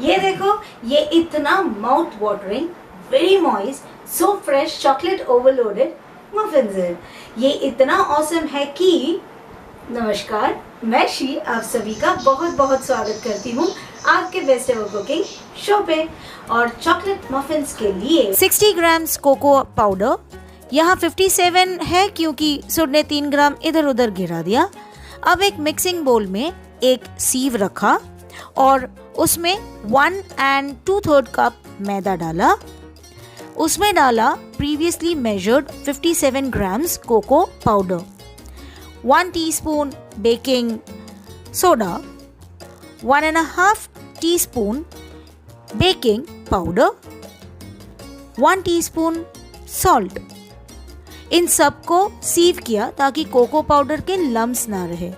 ये देखो, ये इतना mouth watering, very moist, so fresh chocolate overloaded muffins है। ये इतना ऑसम है कि नमस्कार, मैं शी आप सभी का बहुत बहुत स्वागत करती हूँ आपके बेस्ट एवर कुकिंग शो पे। और चॉकलेट मफिन्स के लिए 60 ग्राम्स कोको पाउडर, यहाँ 57 है क्योंकि सुड ने 3 ग्राम इधर उधर गिरा दिया। अब एक मिक्सिंग बोल में एक सीव रखा और उसमें 1 2/3 कप मैदा डाला। उसमें डाला previously measured 57 grams cocoa powder, 1 teaspoon baking soda, 1.5 teaspoon baking powder, 1 teaspoon salt. इन सबको सीव किया ताकि कोको पाउडर के लम्स ना रहे।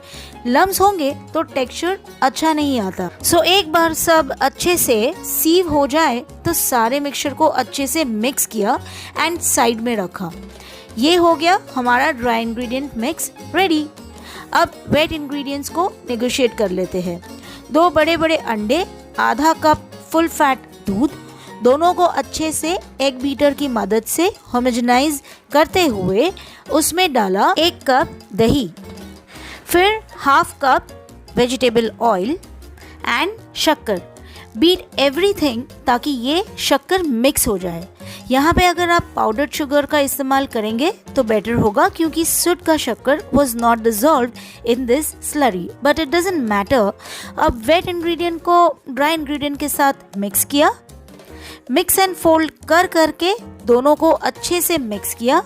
लम्स होंगे तो टेक्सचर अच्छा नहीं आता। सो एक बार सब अच्छे से सीव हो जाए तो सारे मिक्सचर को अच्छे से मिक्स किया एंड साइड में रखा। ये हो गया हमारा ड्राई इंग्रेडिएंट मिक्स रेडी। अब वेट इंग्रेडिएंट्स को नेगोशिएट कर लेते हैं। 2 बड़े बड़े अंडे, आधा कप फुल फैट दूध, दोनों को अच्छे से एग बीटर की मदद से होमोजेनाइज करते हुए उसमें डाला 1 कप दही, फिर half cup vegetable oil and शक्कर। बीट एवरीथिंग ताकि ये शक्कर मिक्स हो जाए। यहाँ पे अगर आप पाउडर्ड शुगर का इस्तेमाल करेंगे तो बेटर होगा क्योंकि सुड का शक्कर was not dissolved in this slurry, but it doesn't matter। अब वेट इंग्रेडिएंट को ड्राई इंग्रेडिएंट के साथ मिक्स किया। मिक्स एंड फोल्ड कर करके दोनों को अच्छे से मिक्स किया।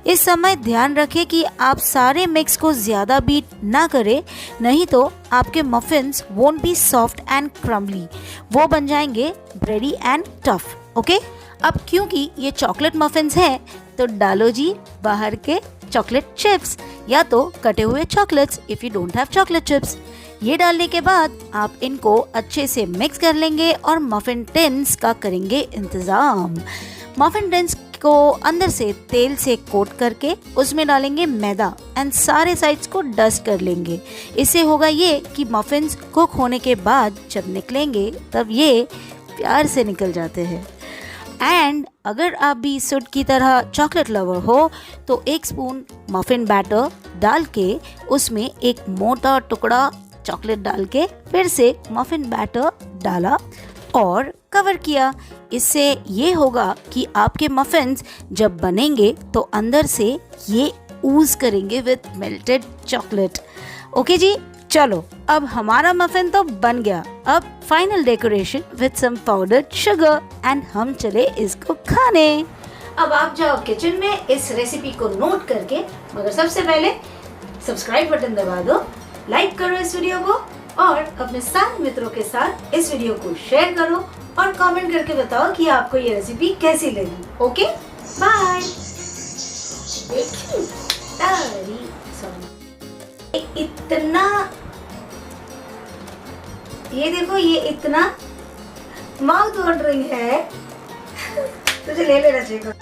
इस समय ध्यान रखें कि आप सारे मिक्स को ज़्यादा बीट ना करें, नहीं तो आपके muffins won't be soft and crumbly, वो बन जाएंगे ब्रेडी एंड टफ। ओके, अब क्योंकि ये चॉकलेट मफिन्स हैं तो डालो जी बाहर के चॉकलेट चिप्स या तो कटे हुए chocolates if you don't have chocolate chips. ये डालने के बाद आप इनको अच्छे से मिक्स कर लेंगे और मफिन टिन्स का करेंगे इंतज़ाम। मफिन टिन्स को अंदर से तेल से कोट करके उसमें डालेंगे मैदा एंड सारे साइड्स को डस्ट कर लेंगे। इससे होगा ये कि मफिन्स कुक होने के बाद जब निकलेंगे तब ये प्यार से निकल जाते हैं। एंड अगर आप भी सुड की तरह चॉकलेट लवर हो तो 1 स्पून मफिन बैटर डाल के उसमें एक मोटा टुकड़ा चॉकलेट डाल के फिर से मफिन बैटर डाला और कवर किया। इससे ये होगा कि आपके मफिन्स जब बनेंगे तो अंदर से ये ऊज करेंगे विद मेल्टेड चॉकलेट। ओके जी, चलो अब हमारा मफिन तो बन गया। अब final decoration with some powdered sugar and हम चले इसको खाने। अब आप जाओ किचन में इस रेसिपी को नोट करके, मगर सबसे पहले सब्सक्राइब बटन दबा दो, लाइक करो इस वीडियो को और अपने सारे मित्रों के साथ इस वीडियो को शेयर करो और कमेंट करके बताओ कि आपको ये रेसिपी कैसी लगी। Okay, bye. इतना ये देखो, ये इतना माउथ वाटरिंग है तुझे ले लेना चाहिए।